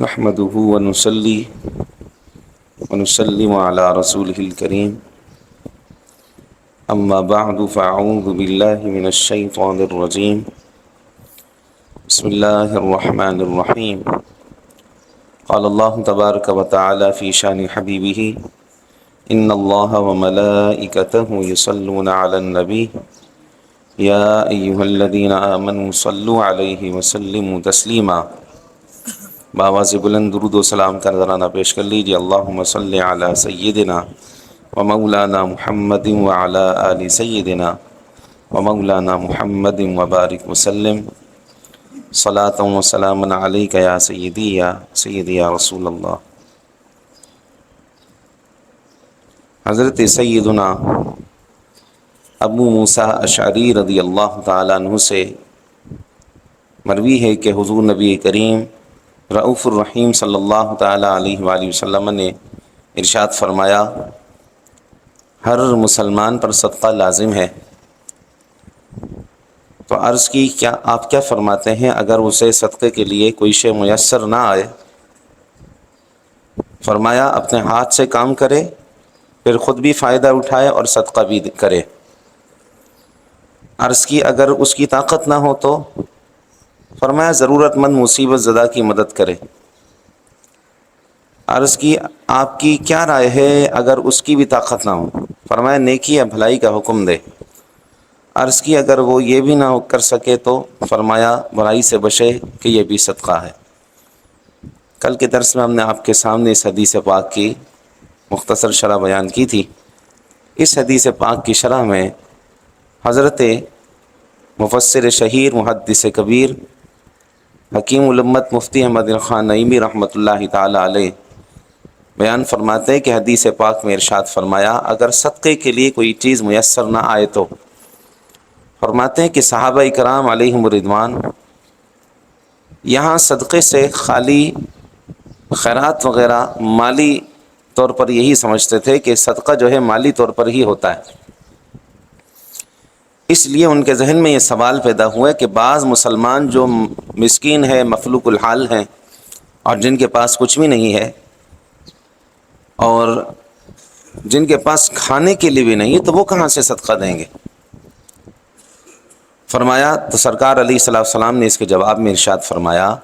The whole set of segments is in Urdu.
نحمده ونصلي ونسلم على رسوله الكريم أما بعد فأعوذ بالله من الشيطان الرجيم بسم الله الرحمن الرحيم قال الله تبارك وتعالى في شان حبيبه إن الله وملائكته يصلون على النبي يا أيها الذين آمنوا صلوا عليه وسلموا تسليما بآواز بلند درود و سلام کا نذرانہ پیش کر لیجیے۔ اللہم صلی علی سیدنا و مولانا محمد وعلی آل سیدنا و مولانا محمد وبارک وسلم صلاۃ و سلام علیک یا سیدی یا رسول اللہ۔ حضرت سیدنا ابو موسیٰ اشعری رضی اللہ تعالیٰ عنہ سے مروی ہے کہ حضور نبی کریم رؤوف الرحیم صلی اللہ تعالیٰ علیہ وآلہ وسلم نے ارشاد فرمایا، ہر مسلمان پر صدقہ لازم ہے۔ تو عرض کی کیا آپ کیا فرماتے ہیں اگر اسے صدقے کے لیے کوئی شے میسر نہ آئے؟ فرمایا اپنے ہاتھ سے کام کرے، پھر خود بھی فائدہ اٹھائے اور صدقہ بھی کرے۔ عرض کی اگر اس کی طاقت نہ ہو تو؟ فرمایا ضرورت مند مصیبت زدہ کی مدد کرے۔ عرض کی آپ کی کیا رائے ہے اگر اس کی بھی طاقت نہ ہو؟ فرمایا نیکی یا بھلائی کا حکم دے۔ عرض کی اگر وہ یہ بھی نہ کر سکے تو؟ فرمایا برائی سے بچے کہ یہ بھی صدقہ ہے۔ کل کے درس میں ہم نے آپ کے سامنے اس حدیث پاک کی مختصر شرح بیان کی تھی۔ اس حدیث پاک کی شرح میں حضرت مفسر شہیر محدث کبیر حکیم الامت مفتی احمد خان نعیمی رحمۃ اللہ تعالی علیہ بیان فرماتے ہیں کہ حدیث پاک میں ارشاد فرمایا اگر صدقے کے لیے کوئی چیز میسر نہ آئے تو؟ فرماتے ہیں کہ صحابہ کرام علیہم الرضوان یہاں صدقے سے خالی خیرات وغیرہ مالی طور پر یہی سمجھتے تھے کہ صدقہ جو ہے مالی طور پر ہی ہوتا ہے۔ اس لیے ان کے ذہن میں یہ سوال پیدا ہوا کہ بعض مسلمان جو مسکین ہے، مفلوق الحال ہیں اور جن کے پاس کچھ بھی نہیں ہے اور جن کے پاس کھانے کے لیے بھی نہیں ہے تو وہ کہاں سے صدقہ دیں گے؟ فرمایا تو سرکار علیہ الصلوۃ والسلام نے اس کے جواب میں ارشاد فرمایا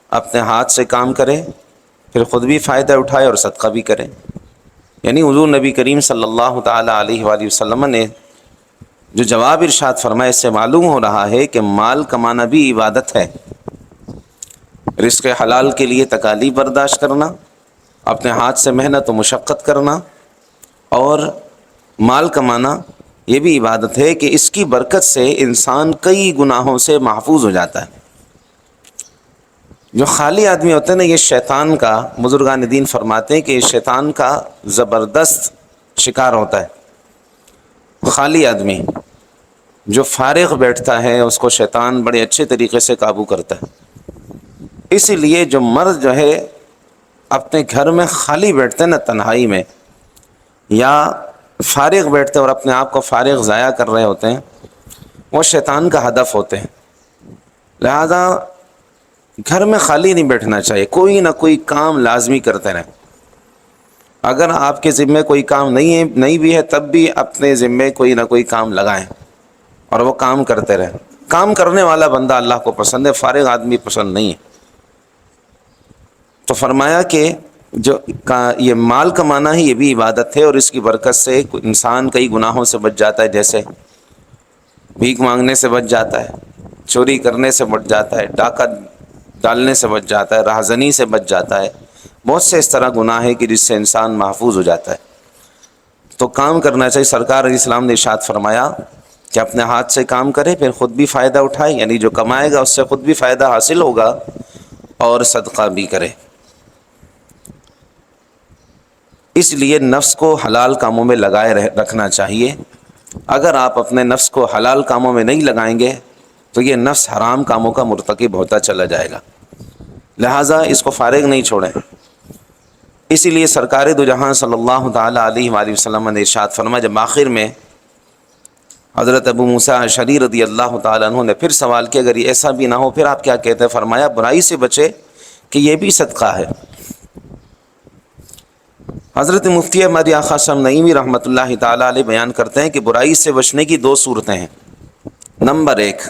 اپنے ہاتھ سے کام کرے، پھر خود بھی فائدہ اٹھائے اور صدقہ بھی کرے۔ یعنی حضور نبی کریم صلی اللہ تعالیٰ علیہ وآلہ وسلم نے جو جواب ارشاد فرمایا اس سے معلوم ہو رہا ہے کہ مال کمانا بھی عبادت ہے۔ رزق حلال کے لیے تکالیف برداشت کرنا، اپنے ہاتھ سے محنت و مشقت کرنا اور مال کمانا یہ بھی عبادت ہے کہ اس کی برکت سے انسان کئی گناہوں سے محفوظ ہو جاتا ہے۔ جو خالی آدمی ہوتے ہیں نا، یہ شیطان کا، بزرگان دین فرماتے ہیں کہ شیطان کا زبردست شکار ہوتا ہے۔ خالی آدمی جو فارغ بیٹھتا ہے اس کو شیطان بڑے اچھے طریقے سے قابو کرتا ہے۔ اسی لیے جو مرد جو ہے اپنے گھر میں خالی بیٹھتے ہیں نا، تنہائی میں، یا فارغ بیٹھتے اور اپنے آپ کو فارغ ضائع کر رہے ہوتے ہیں، وہ شیطان کا ہدف ہوتے ہیں۔ لہذا گھر میں خالی نہیں بیٹھنا چاہیے، کوئی نہ کوئی کام لازمی کرتے رہیں۔ اگر آپ کے ذمے کوئی کام نہیں بھی ہے تب بھی اپنے ذمے کوئی نہ کوئی کام لگائیں اور وہ کام کرتے رہیں۔ کام کرنے والا بندہ اللہ کو پسند ہے، فارغ آدمی پسند نہیں ہے۔ تو فرمایا کہ جو یہ مال کمانا ہے یہ بھی عبادت ہے اور اس کی برکت سے انسان کئی گناہوں سے بچ جاتا ہے، جیسے بھیک مانگنے سے بچ جاتا ہے، چوری کرنے سے بچ جاتا ہے، ڈاکہ ڈالنے سے بچ جاتا ہے، راہزنی سے بچ جاتا ہے۔ بہت سے اس طرح گناہ ہے کہ جس سے انسان محفوظ ہو جاتا ہے۔ تو کام کرنا چاہیے۔ سرکار علیہ السلام نے ارشاد فرمایا کہ اپنے ہاتھ سے کام کرے، پھر خود بھی فائدہ اٹھائے، یعنی جو کمائے گا اس سے خود بھی فائدہ حاصل ہوگا اور صدقہ بھی کرے۔ اس لیے نفس کو حلال کاموں میں لگائے رکھنا چاہیے۔ اگر آپ اپنے نفس کو حلال کاموں میں نہیں لگائیں گے تو یہ نفس حرام کاموں کا مرتکب ہوتا چلا جائے گا۔ لہٰذا اس کو فارغ نہیں چھوڑیں۔ اسی لیے سرکار دو جہاں صلی اللہ تعالیٰ علیہ وآلہ وسلم نے ارشاد فرمایا، جب آخر میں حضرت ابو موسیٰ اشعری رضی اللہ تعالیٰ عنہ نے پھر سوال کیا اگر یہ ایسا بھی نہ ہو پھر آپ کیا کہتے ہیں؟ فرمایا برائی سے بچے کہ یہ بھی صدقہ ہے۔ حضرت مفتی احمد یا قاسم نعیمی رحمۃ اللہ تعالیٰ علیہ بیان کرتے ہیں کہ برائی سے بچنے کی دو صورتیں ہیں۔ نمبر ایک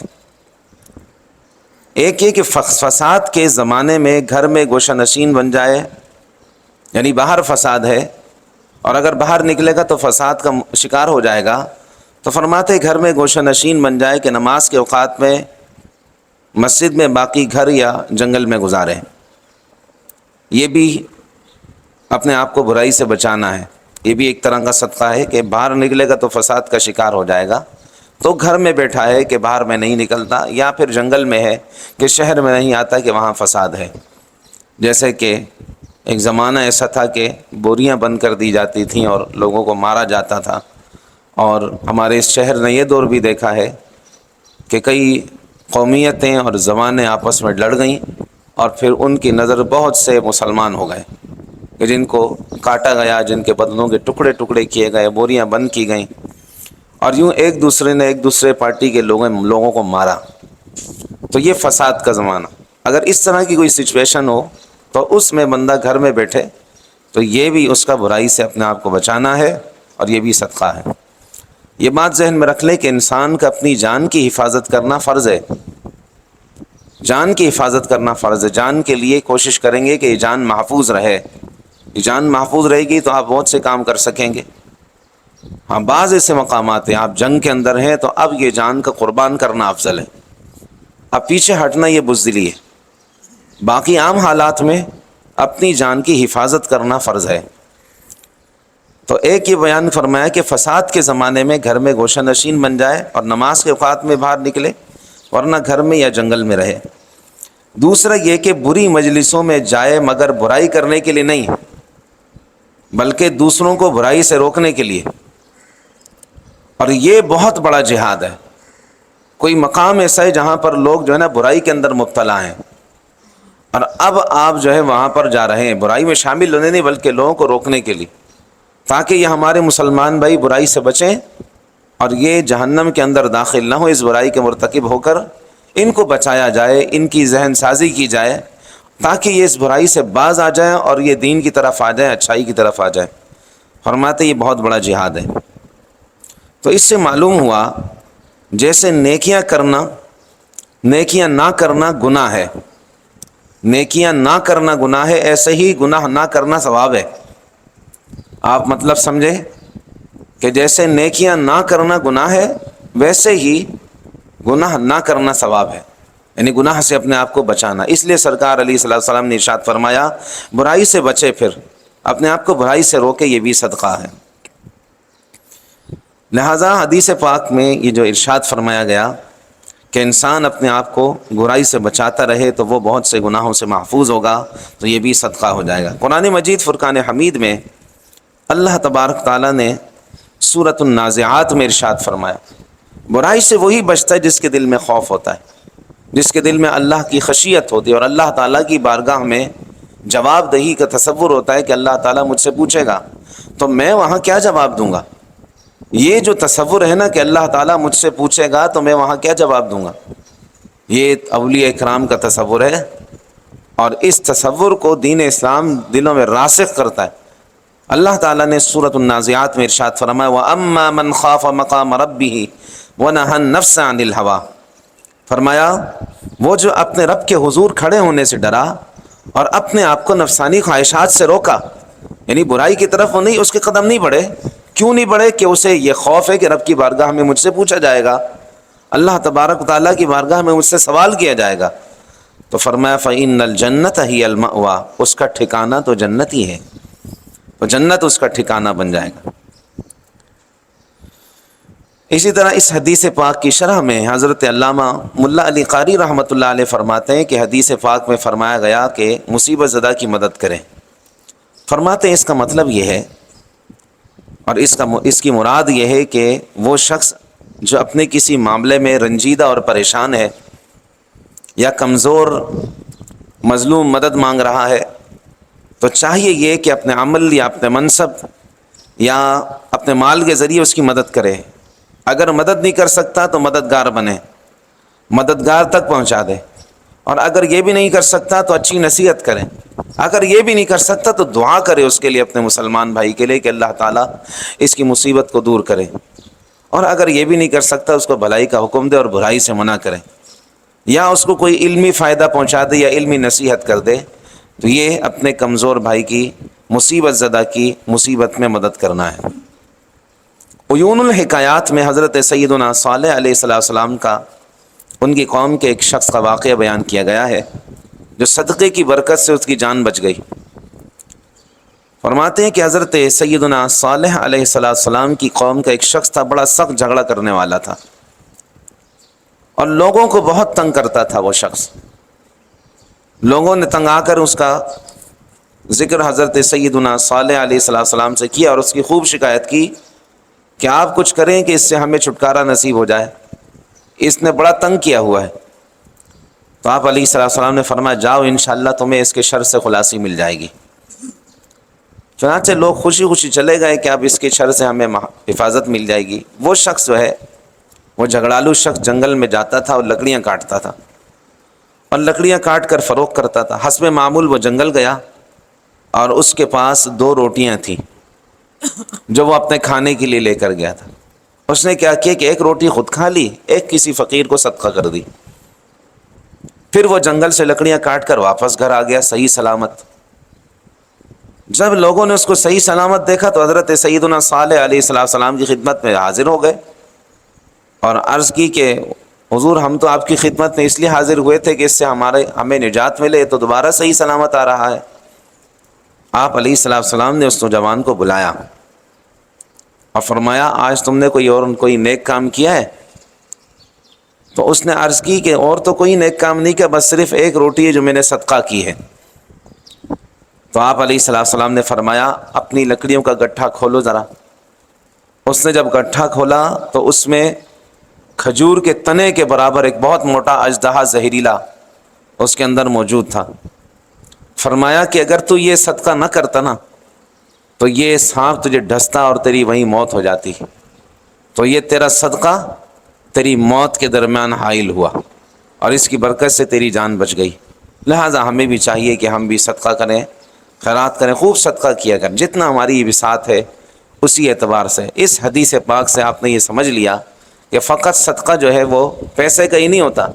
یہ کہ فساد کے زمانے میں گھر میں گوشہ نشین بن جائے، یعنی باہر فساد ہے اور اگر باہر نکلے گا تو فساد کا شکار ہو جائے گا، تو فرماتے گھر میں گوشہ نشین بن جائے کہ نماز کے اوقات میں مسجد میں، باقی گھر یا جنگل میں گزارے۔ یہ بھی اپنے آپ کو برائی سے بچانا ہے، یہ بھی ایک طرح کا صدقہ ہے کہ باہر نکلے گا تو فساد کا شکار ہو جائے گا، تو گھر میں بیٹھا ہے کہ باہر میں نہیں نکلتا، یا پھر جنگل میں ہے کہ شہر میں نہیں آتا کہ وہاں فساد ہے۔ جیسے کہ ایک زمانہ ایسا تھا کہ بوریاں بند کر دی جاتی تھیں اور لوگوں کو مارا جاتا تھا، اور ہمارے اس شہر نے یہ دور بھی دیکھا ہے کہ کئی قومیتیں اور زبانیں آپس میں لڑ گئیں اور پھر ان کی نظر بہت سے مسلمان ہو گئے کہ جن کو کاٹا گیا، جن کے بدنوں کے ٹکڑے ٹکڑے کیے گئے، بوریاں بند کی گئیں، اور یوں ایک دوسرے نے ایک دوسرے پارٹی کے لوگوں کو مارا۔ تو یہ فساد کا زمانہ، اگر اس طرح کی کوئی سچویشن ہو تو اس میں بندہ گھر میں بیٹھے تو یہ بھی اس کا برائی سے اپنے آپ کو بچانا ہے، اور یہ بھی صدقہ ہے۔ یہ بات ذہن میں رکھ لیں کہ انسان کا اپنی جان کی حفاظت کرنا فرض ہے، جان کی حفاظت کرنا فرض ہے۔ جان کے لیے کوشش کریں گے کہ یہ جان محفوظ رہے، یہ جان محفوظ رہے گی تو آپ بہت سے کام کر سکیں گے۔ ہاں، بعض ایسے مقامات ہیں، آپ جنگ کے اندر ہیں تو اب یہ جان کا قربان کرنا افضل ہے، اب پیچھے ہٹنا یہ بزدلی ہے۔ باقی عام حالات میں اپنی جان کی حفاظت کرنا فرض ہے۔ تو ایک یہ بیان فرمایا کہ فساد کے زمانے میں گھر میں گوشہ نشین بن جائے اور نماز کے اوقات میں باہر نکلے، ورنہ گھر میں یا جنگل میں رہے۔ دوسرا یہ کہ بری مجلسوں میں جائے مگر برائی کرنے کے لیے نہیں، بلکہ دوسروں کو برائی سے روکنے کے لیے، اور یہ بہت بڑا جہاد ہے۔ کوئی مقام ایسا ہے جہاں پر لوگ جو ہے نا برائی کے اندر مبتلا ہیں، اور اب آپ جو ہے وہاں پر جا رہے ہیں برائی میں شامل ہونے نہیں بلکہ لوگوں کو روکنے کے لیے، تاکہ یہ ہمارے مسلمان بھائی برائی سے بچیں اور یہ جہنم کے اندر داخل نہ ہو، اس برائی کے مرتکب ہو کر ان کو بچایا جائے، ان کی ذہن سازی کی جائے تاکہ یہ اس برائی سے باز آ جائیں اور یہ دین کی طرف آ جائیں، اچھائی کی طرف آ جائیں۔ فرماتے یہ بہت بڑا جہاد ہے۔ تو اس سے معلوم ہوا جیسے نیکیاں کرنا، نیکیاں نہ کرنا گناہ ہے، نیکیاں نہ کرنا گناہ ہے، ایسے ہی گناہ نہ کرنا ثواب ہے۔ آپ مطلب سمجھے کہ جیسے نیکیاں نہ کرنا گناہ ہے، ویسے ہی گناہ نہ کرنا ثواب ہے، یعنی گناہ سے اپنے آپ کو بچانا۔ اس لیے سرکار علیہ الصلوۃ والسلام نے ارشاد فرمایا برائی سے بچے، پھر اپنے آپ کو برائی سے روکے، یہ بھی صدقہ ہے۔ لہٰذا حدیث پاک میں یہ جو ارشاد فرمایا گیا کہ انسان اپنے آپ کو برائی سے بچاتا رہے تو وہ بہت سے گناہوں سے محفوظ ہوگا، تو یہ بھی صدقہ ہو جائے گا۔ قرآن مجید فرقان حمید میں اللہ تبارک تعالیٰ نے سورۃ النازعات میں ارشاد فرمایا برائی سے وہی بچتا ہے جس کے دل میں خوف ہوتا ہے، جس کے دل میں اللہ کی خشیت ہوتی ہے اور اللہ تعالیٰ کی بارگاہ میں جواب دہی کا تصور ہوتا ہے کہ اللہ تعالیٰ مجھ سے پوچھے گا تو میں وہاں کیا جواب دوں گا۔ یہ جو تصور ہے نا کہ اللہ تعالیٰ مجھ سے پوچھے گا تو میں وہاں کیا جواب دوں گا، یہ اولیاء اکرام کا تصور ہے، اور اس تصور کو دین اسلام دلوں میں راسخ کرتا ہے۔ اللہ تعالیٰ نے سورۃ النازعات میں ارشاد فرمایا وَأَمَّا مَنْ خَافَ مَقَامَ رَبِّهِ وَنَهَى النَّفْسَ عَنِ الْهَوَىٰ، فرمایا وہ جو اپنے رب کے حضور کھڑے ہونے سے ڈرا اور اپنے آپ کو نفسانی خواہشات سے روکا، یعنی برائی کی طرف وہ نہیں، اس کے قدم نہیں بڑھے۔ کیوں نہیں بڑھے؟ کہ اسے یہ خوف ہے کہ رب کی بارگاہ میں مجھ سے پوچھا جائے گا، اللہ تبارک و تعالیٰ کی بارگاہ میں مجھ سے سوال کیا جائے گا۔ تو فرمایا فَإِنَّ الْجَنَّةَ هِيَ الْمَأْوَىٰ، اس کا ٹھکانہ تو جنت ہی ہے، تو جنت اس کا ٹھکانہ بن جائے گا۔ اسی طرح اس حدیث پاک کی شرح میں حضرت علامہ ملا علی قاری رحمۃ اللہ علیہ فرماتے ہیں کہ حدیث پاک میں فرمایا گیا کہ مصیبت زدہ کی مدد کریں۔ فرماتے ہیں اس کا مطلب یہ ہے، اور اس کی مراد یہ ہے کہ وہ شخص جو اپنے کسی معاملے میں رنجیدہ اور پریشان ہے یا کمزور مظلوم مدد مانگ رہا ہے، تو چاہیے یہ کہ اپنے عمل یا اپنے منصب یا اپنے مال کے ذریعے اس کی مدد کرے۔ اگر مدد نہیں کر سکتا تو مددگار بنے، مددگار تک پہنچا دے، اور اگر یہ بھی نہیں کر سکتا تو اچھی نصیحت کریں، اگر یہ بھی نہیں کر سکتا تو دعا کرے اس کے لیے، اپنے مسلمان بھائی کے لیے، کہ اللہ تعالیٰ اس کی مصیبت کو دور کرے۔ اور اگر یہ بھی نہیں کر سکتا اس کو بھلائی کا حکم دے اور برائی سے منع کرے، یا اس کو کوئی علمی فائدہ پہنچا دے یا علمی نصیحت کر دے، تو یہ اپنے کمزور بھائی کی، مصیبت زدہ کی مصیبت میں مدد کرنا ہے۔ عیون الحکایات میں حضرت سیدنا صالح علیہ السلام کا، ان کی قوم کے ایک شخص کا واقعہ بیان کیا گیا ہے جو صدقے کی برکت سے اس کی جان بچ گئی۔ فرماتے ہیں کہ حضرت سیدنا صالح علیہ السلام کی قوم کا ایک شخص تھا، بڑا سخت جھگڑا کرنے والا تھا اور لوگوں کو بہت تنگ کرتا تھا۔ وہ شخص، لوگوں نے تنگ آ کر اس کا ذکر حضرت سیدنا صالح علیہ السلام سے کیا اور اس کی خوب شکایت کی کہ آپ کچھ کریں کہ اس سے ہمیں چھٹکارا نصیب ہو جائے، اس نے بڑا تنگ کیا ہوا ہے۔ تو آپ علیہ السلام نے فرمایا جاؤ، انشاءاللہ تمہیں اس کے شر سے خلاصی مل جائے گی۔ چنانچہ لوگ خوشی خوشی چلے گئے کہ اب اس کے شر سے ہمیں حفاظت مل جائے گی۔ وہ شخص جو ہے، وہ جھگڑالو شخص جنگل میں جاتا تھا اور لکڑیاں کاٹتا تھا اور لکڑیاں کاٹ کر فروخت کرتا تھا۔ حسب معمول وہ جنگل گیا اور اس کے پاس 2 روٹیاں تھیں جو وہ اپنے کھانے کے لیے لے کر گیا تھا۔ اس نے کیا کیا کہ ایک روٹی خود کھا لی، ایک کسی فقیر کو صدقہ کر دی۔ پھر وہ جنگل سے لکڑیاں کاٹ کر واپس گھر آ گیا صحیح سلامت۔ جب لوگوں نے اس کو صحیح سلامت دیکھا تو حضرت سیدنا صالح علیہ السلام کی خدمت میں حاضر ہو گئے اور عرض کی کہ حضور ہم تو آپ کی خدمت میں اس لیے حاضر ہوئے تھے کہ اس سے ہمیں نجات ملے، تو دوبارہ صحیح سلامت آ رہا ہے۔ آپ علیہ السلام نے اس نوجوان کو بلایا اور فرمایا آج تم نے کوئی نیک کام کیا ہے؟ تو اس نے عرض کی کہ اور تو کوئی نیک کام نہیں کیا، بس صرف ایک روٹی ہے جو میں نے صدقہ کی ہے۔ تو آپ علیہ السلام نے فرمایا اپنی لکڑیوں کا گٹھا کھولو ذرا۔ اس نے جب گٹھا کھولا تو اس میں کھجور کے تنے کے برابر ایک بہت موٹا اژدہا زہریلا اس کے اندر موجود تھا۔ فرمایا کہ اگر تو یہ صدقہ نہ کرتا نا تو یہ سانپ تجھے ڈستا اور تیری وہیں موت ہو جاتی، تو یہ تیرا صدقہ تیری موت کے درمیان حائل ہوا اور اس کی برکت سے تیری جان بچ گئی۔ لہٰذا ہمیں بھی چاہیے کہ ہم بھی صدقہ کریں، خیرات کریں، خوب صدقہ کیا کریں جتنا ہماری وسعت ہے۔ اسی اعتبار سے اس حدیث پاک سے آپ نے یہ سمجھ لیا کہ فقط صدقہ جو ہے وہ پیسے کا ہی نہیں ہوتا،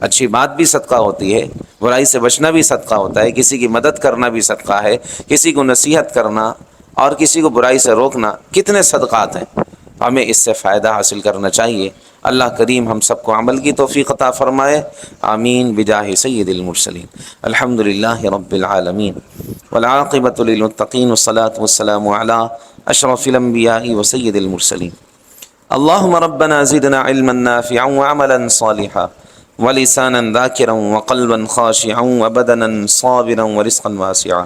اچھی بات بھی صدقہ ہوتی ہے، برائی سے بچنا بھی صدقہ ہوتا ہے، کسی کی مدد کرنا بھی صدقہ ہے، کسی کو نصیحت کرنا اور کسی کو برائی سے روکنا، کتنے صدقات ہیں، ہمیں اس سے فائدہ حاصل کرنا چاہیے۔ اللہ کریم ہم سب کو عمل کی توفیق عطا فرمائے، آمین بجاہ سید المرسلین۔ الحمد للہ رب العالمین والعاقبۃ للمتقین والصلاۃ والسلام علی اشرف الانبیاء وسید المرسلین۔ اللہم ربنا زدنا علما نافعا وعملا صالحا ولسانا ذاکرا وقلبا خاشعا وبدنا صابرا ورزقا واسعا۔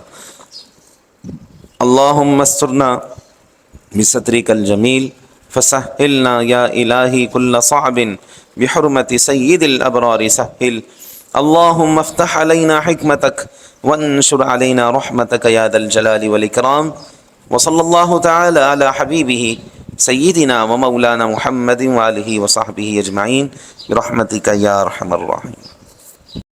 اللہم استرنا بسترک الجمیل فسهلنا یا الہی کل صعب بحرمة سید الابرار سهل۔ اللہم افتح علینا حکمتک وانشر علینا رحمتک یا ذا الجلال والاکرام۔ وصلی اللہ تعالی علی حبیبہ سیدنا و مولانا محمد وآلہ وصحبہ اجمعین برحمتک یا ارحم الراحمین۔